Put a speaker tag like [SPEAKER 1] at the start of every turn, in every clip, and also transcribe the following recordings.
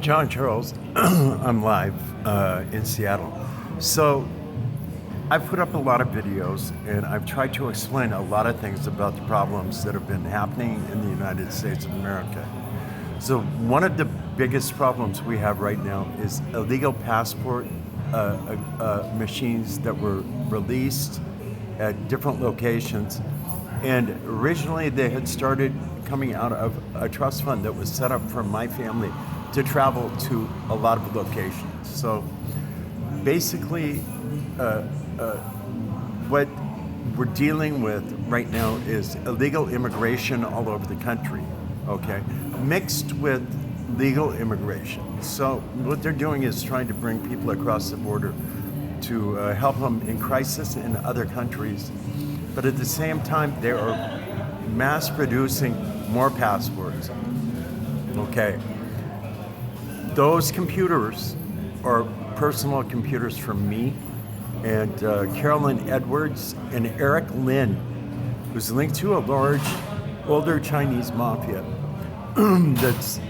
[SPEAKER 1] John Charles, I'm live in Seattle. So I've put up a lot of videos and I've tried to explain a lot of things about the problems that have been happening in the United States of America. So one of the biggest problems we have right now is illegal passport machines that were released at different locations. And originally they had started coming out of a trust fund that was set up for my family to travel to a lot of locations. So basically, what we're dealing with right now is illegal immigration all over the country, okay, mixed with legal immigration. So what they're doing is trying to bring people across the border to help them in crisis in other countries. But at the same time, they are mass producing more passports, okay? Those computers are personal computers from me and Carolyn Edwards and Eric Lin, who's linked to a large, older Chinese mafia. That's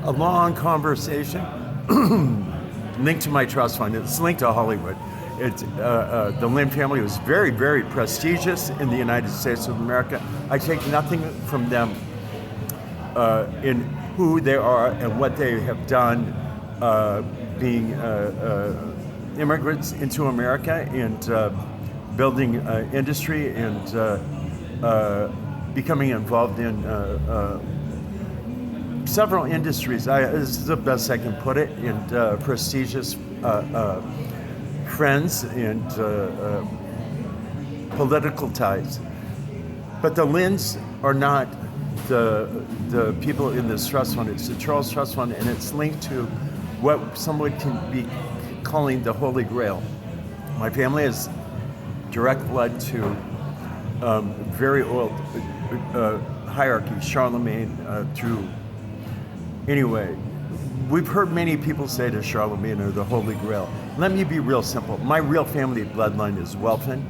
[SPEAKER 1] a long conversation linked to my trust fund. It's linked to Hollywood. The Lin family was very, very prestigious in the United States of America. I take nothing from them in who they are and what they have done being immigrants into America and building industry and becoming involved in several industries. This is the best I can put it, and prestigious friends and political ties. But the Lins are not the people in this trust fund. It's the Charles Trust Fund, and it's linked to what someone can be calling the Holy Grail. My family is direct blood to very old hierarchy, Charlemagne through. Anyway, we've heard many people say to Charlemagne or the Holy Grail. Let me be real simple. My real family bloodline is Welfin,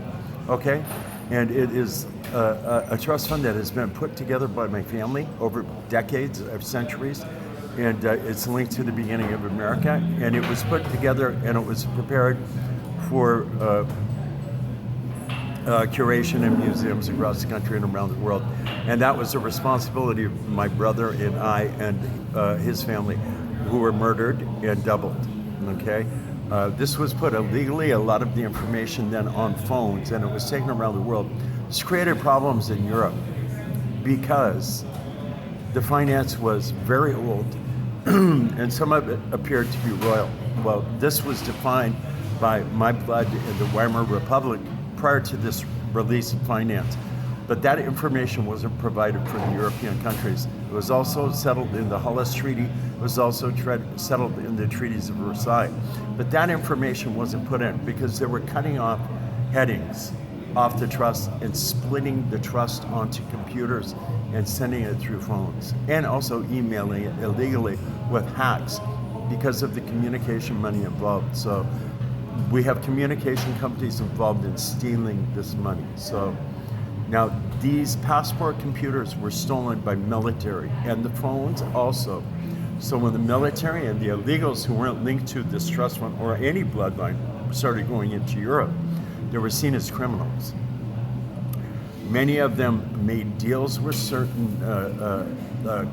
[SPEAKER 1] okay? And it is a trust fund that has been put together by my family over decades of centuries, and it's linked to the beginning of America. And it was put together and it was prepared for curation in museums across the country and around the world. And that was the responsibility of my brother and I and his family, who were murdered and doubled, okay? This was put illegally, a lot of the information then on phones, and it was taken around the world. This created problems in Europe because the finance was very old and some of it appeared to be royal. Well, this was defined by my blood in the Weimar Republic prior to this release of finance. But that information wasn't provided for the European countries. It was also settled in the Hullis Treaty. It was also settled in the treaties of Versailles. But that information wasn't put in because they were cutting off headings off the trust and splitting the trust onto computers and sending it through phones, and also emailing it illegally with hacks because of the communication money involved. So we have communication companies involved in stealing this money. So now these passport computers were stolen by military and the phones also. So when the military and the illegals who weren't linked to this trust fund or any bloodline started going into Europe, they were seen as criminals. Many of them made deals with certain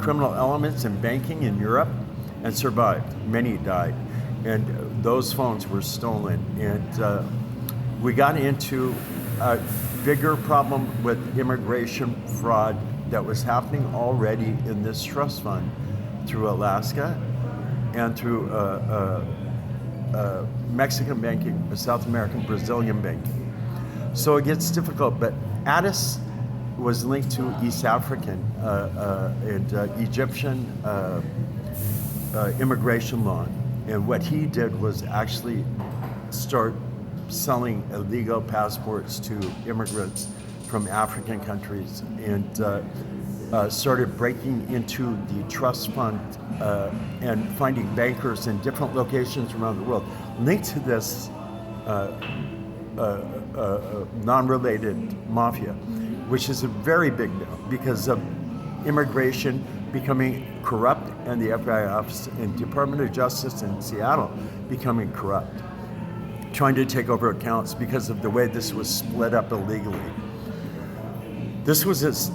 [SPEAKER 1] criminal elements in banking in Europe and survived. Many died. And those phones were stolen. And we got into a bigger problem with immigration fraud that was happening already in this trust fund through Alaska and through Mexican banking, South American, Brazilian banking. So it gets difficult, but Addis was linked to East African and Egyptian immigration law. And what he did was actually start selling illegal passports to immigrants from African countries and started breaking into the trust fund and finding bankers in different locations around the world linked to this non-related mafia, which is a very big deal because of immigration becoming corrupt and the FBI office and Department of Justice in Seattle becoming corrupt, trying to take over accounts because of the way this was split up illegally. This was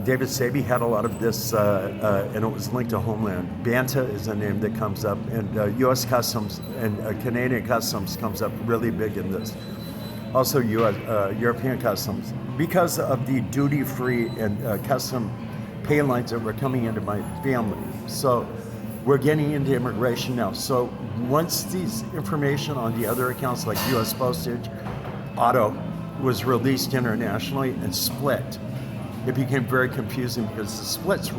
[SPEAKER 1] David Saby had a lot of this, and it was linked to Homeland. Banta is a name that comes up, and U.S. Customs and Canadian Customs comes up really big in this. Also, European Customs, because of the duty-free and custom pay lines that were coming into my family. So we're getting into immigration now. So once these information on the other accounts like U.S. Postage, Auto, was released internationally and split, it became very confusing because the splits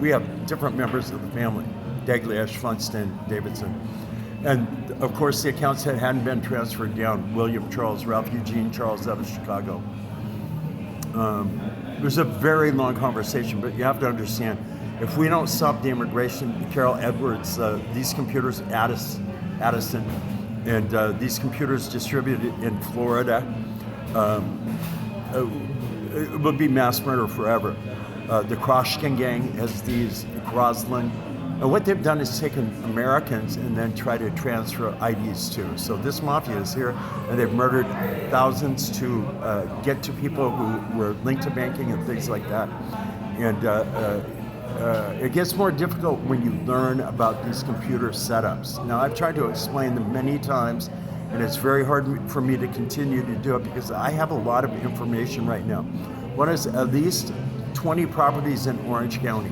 [SPEAKER 1] we have different members of the family, Dagliash, Funston, Davidson. And of course the accounts that hadn't been transferred down, William Charles, Ralph Eugene Charles out of Chicago. It was a very long conversation, but you have to understand, if we don't stop the immigration, Carol Edwards, these computers, Addison, and these computers distributed in Florida, it would be mass murder forever. The Kroshkin gang has these, Groslin, and what they've done is taken Americans and then try to transfer IDs to. So this mafia is here, and they've murdered thousands to get to people who were linked to banking and things like that. And it gets more difficult when you learn about these computer setups. Now, I've tried to explain them many times, and it's very hard for me to continue to do it because I have a lot of information right now. One is at least 20 properties in Orange County,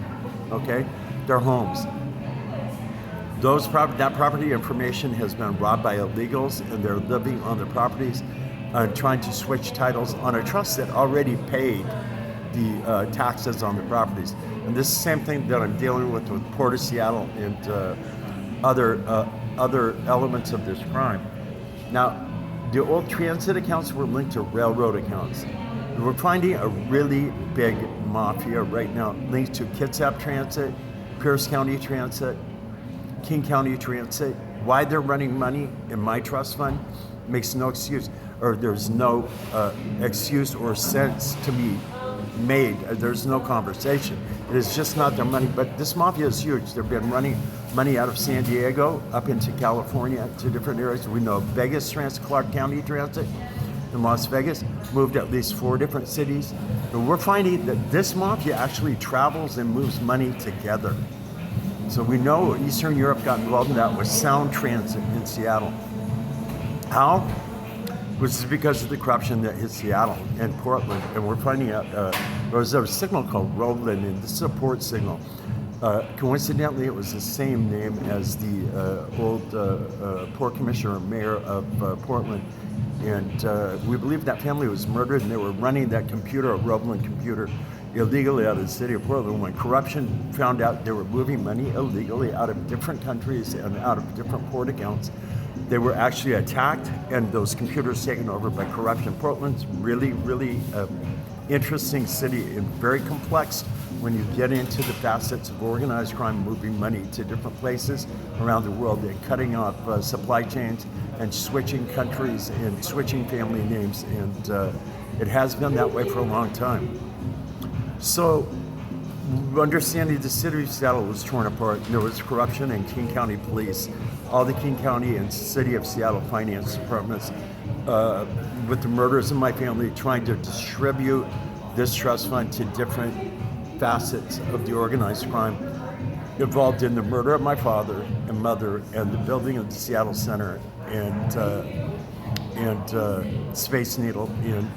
[SPEAKER 1] okay? They're homes. That property information has been robbed by illegals, and they're living on their properties, trying to switch titles on a trust that already paid the taxes on the properties. And this is the same thing that I'm dealing with Port of Seattle and other elements of this crime. Now, the old transit accounts were linked to railroad accounts. We're finding a really big mafia right now linked to Kitsap Transit, Pierce County Transit, King County Transit. Why they're running money in my trust fund makes no excuse, or there's no excuse or sense to be made. There's no conversation. It is just not their money. But this mafia is huge. They've been running money out of San Diego up into California to different areas. We know Vegas Transit, Clark County Transit in Las Vegas moved at least 4 different cities. And we're finding that this mafia actually travels and moves money together. So we know Eastern Europe got involved in that with Sound Transit in Seattle. How? Which is because of the corruption that hit Seattle and Portland. And we're finding out there was a signal called Roland, and this is a port signal. Coincidentally, it was the same name as the old port commissioner, mayor of Portland. And we believe that family was murdered, and they were running that computer, a Roland computer, illegally out of the city of Portland. When corruption found out they were moving money illegally out of different countries and out of different port accounts, they were actually attacked, and those computers taken over by corruption. Portland's really, really interesting city and very complex when you get into the facets of organized crime moving money to different places around the world and cutting off supply chains and switching countries and switching family names. And it has been that way for a long time. So understanding the city of Seattle was torn apart. There was corruption in King County Police, all the King County and City of Seattle finance departments, with the murders of my family, trying to distribute this trust fund to different facets of the organized crime involved in the murder of my father and mother and the building of the Seattle Center and Space Needle and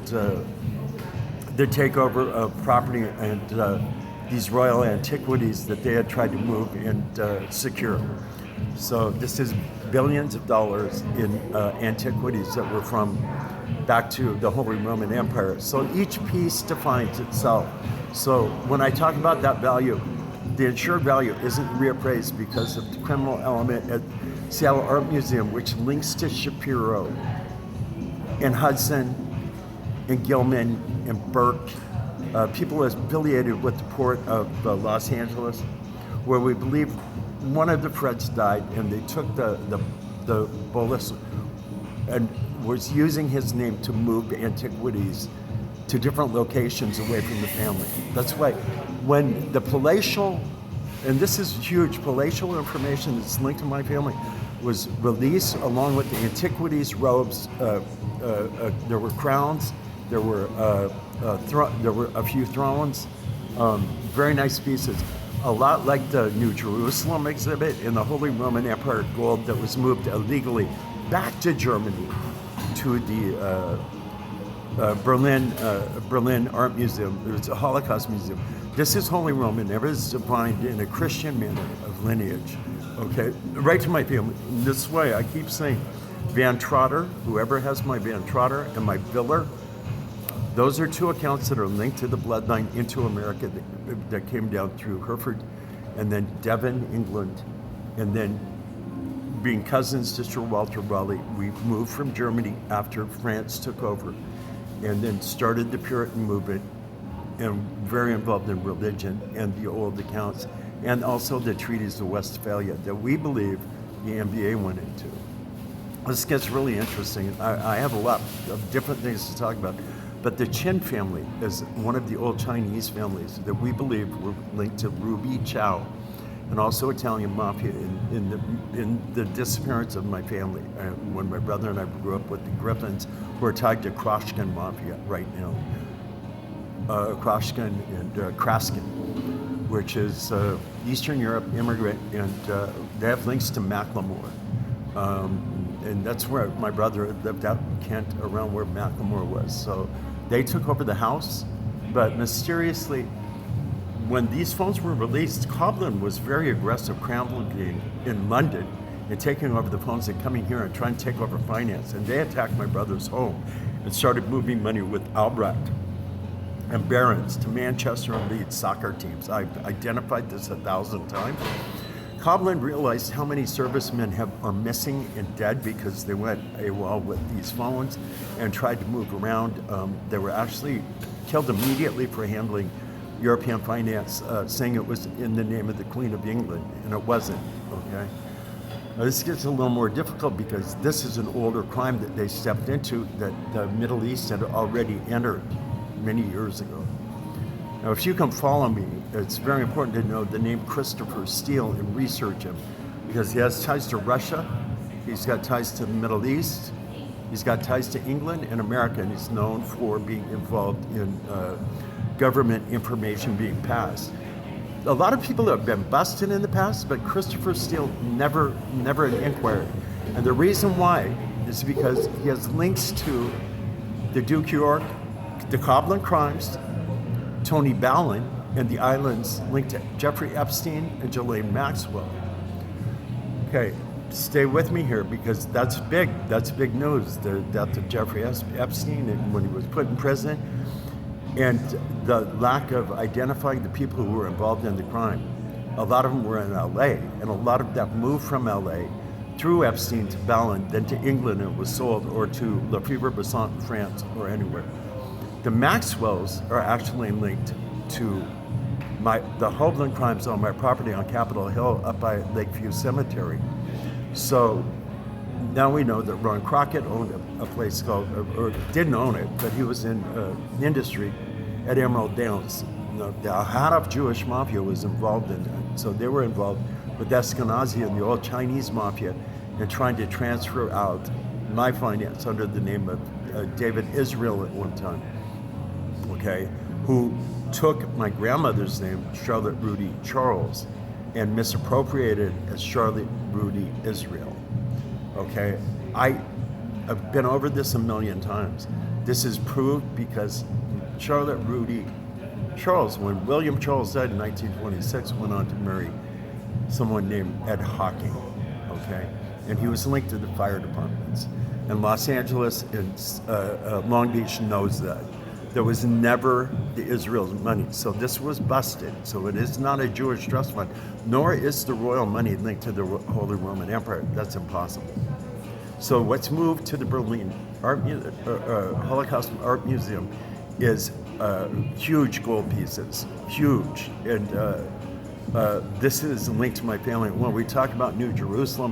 [SPEAKER 1] the takeover of property and these royal antiquities that they had tried to move and secure. So this is billions of dollars in antiquities that were from back to the Holy Roman Empire. So each piece defines itself. So when I talk about that value, the insured value isn't reappraised because of the criminal element at Seattle Art Museum, which links to Shapiro and Hudson and Gilman and Burke, people affiliated with the Port of Los Angeles, where we believe one of the Freds died, and they took the bolus and was using his name to move antiquities to different locations away from the family. That's why when the palatial and this is huge, palatial information that's linked to my family, was released along with the antiquities robes. There were crowns, there were a few thrones, very nice pieces. A lot like the New Jerusalem exhibit in the Holy Roman Empire gold that was moved illegally back to Germany to the Berlin Art Museum. It's a Holocaust museum. This is Holy Roman. It is defined in a Christian manner of lineage. Okay, right to my family. In this way, I keep saying, Van Trotter, whoever has my Van Trotter and my Viller, those are two accounts that are linked to the bloodline into America that came down through Hereford, and then Devon, England, and then being cousins to Sir Walter Raleigh. We moved from Germany after France took over, and then started the Puritan movement, and very involved in religion and the old accounts, and also the treaties of Westphalia that we believe the NBA went into. This gets really interesting. I have a lot of different things to talk about, but the Qin family is one of the old Chinese families that we believe were linked to Ruby Chow, and also Italian mafia in the disappearance of my family. When my brother and I grew up with the Griffins, who are tied to Kroshkin mafia right now. Kroshkin and Kraskin, which is Eastern Europe immigrant, and they have links to Macklemore. And that's where my brother lived out in Kent, around where Macklemore was. So they took over the house, but mysteriously, when these phones were released, Cobblin was very aggressive, scrambling in London and taking over the phones and coming here and trying to take over finance. And they attacked my brother's home and started moving money with Albrecht and Barron's to Manchester and Leeds soccer teams. I've identified this 1,000 times. Cobblin realized how many servicemen are missing and dead because they went AWOL with these phones and tried to move around. They were actually killed immediately for handling European finance, saying it was in the name of the Queen of England, and it wasn't, okay? Now, this gets a little more difficult because this is an older crime that they stepped into that the Middle East had already entered many years ago. Now, if you can follow me, it's very important to know the name Christopher Steele and research him, because he has ties to Russia, he's got ties to the Middle East, he's got ties to England and America, and he's known for being involved in government information being passed. A lot of people have been busted in the past, but Christopher Steele never an inquiry. And the reason why is because he has links to the Duke York, the Cobblin crimes, Tony Ballin, and the islands linked to Jeffrey Epstein and Ghislaine Maxwell. Okay, stay with me here because that's big news, the death of Jeffrey Epstein and when he was put in prison, and the lack of identifying the people who were involved in the crime. A lot of them were in LA, and a lot of that moved from LA through Epstein to Ballin, then to England and was sold, or to Lefebvre Besant in France, or anywhere. The Maxwells are actually linked to the Hovland crimes on my property on Capitol Hill up by Lakeview Cemetery. So now we know that Ron Crockett owned a place called, or didn't own it, but he was in industry at Emerald Downs. The Hadaf Jewish Mafia was involved in that. So they were involved with Eskenazi and the old Chinese Mafia and trying to transfer out my finance under the name of David Israel at one time, okay, who took my grandmother's name, Charlotte Rudy Charles, and misappropriated as Charlotte Rudy Israel. Okay, I've been over this a million times. This is proved because Charlotte Rudy Charles, when William Charles died in 1926, went on to marry someone named Ed Hocking, okay? And he was linked to the fire departments. And Los Angeles and Long Beach knows that. There was never the Israel's money. So this was busted. So it is not a Jewish trust fund, nor is the royal money linked to the Holy Roman Empire. That's impossible. So what's moved to the Berlin Holocaust Art Museum is huge gold pieces, huge. And this is linked to my family. When we talk about New Jerusalem,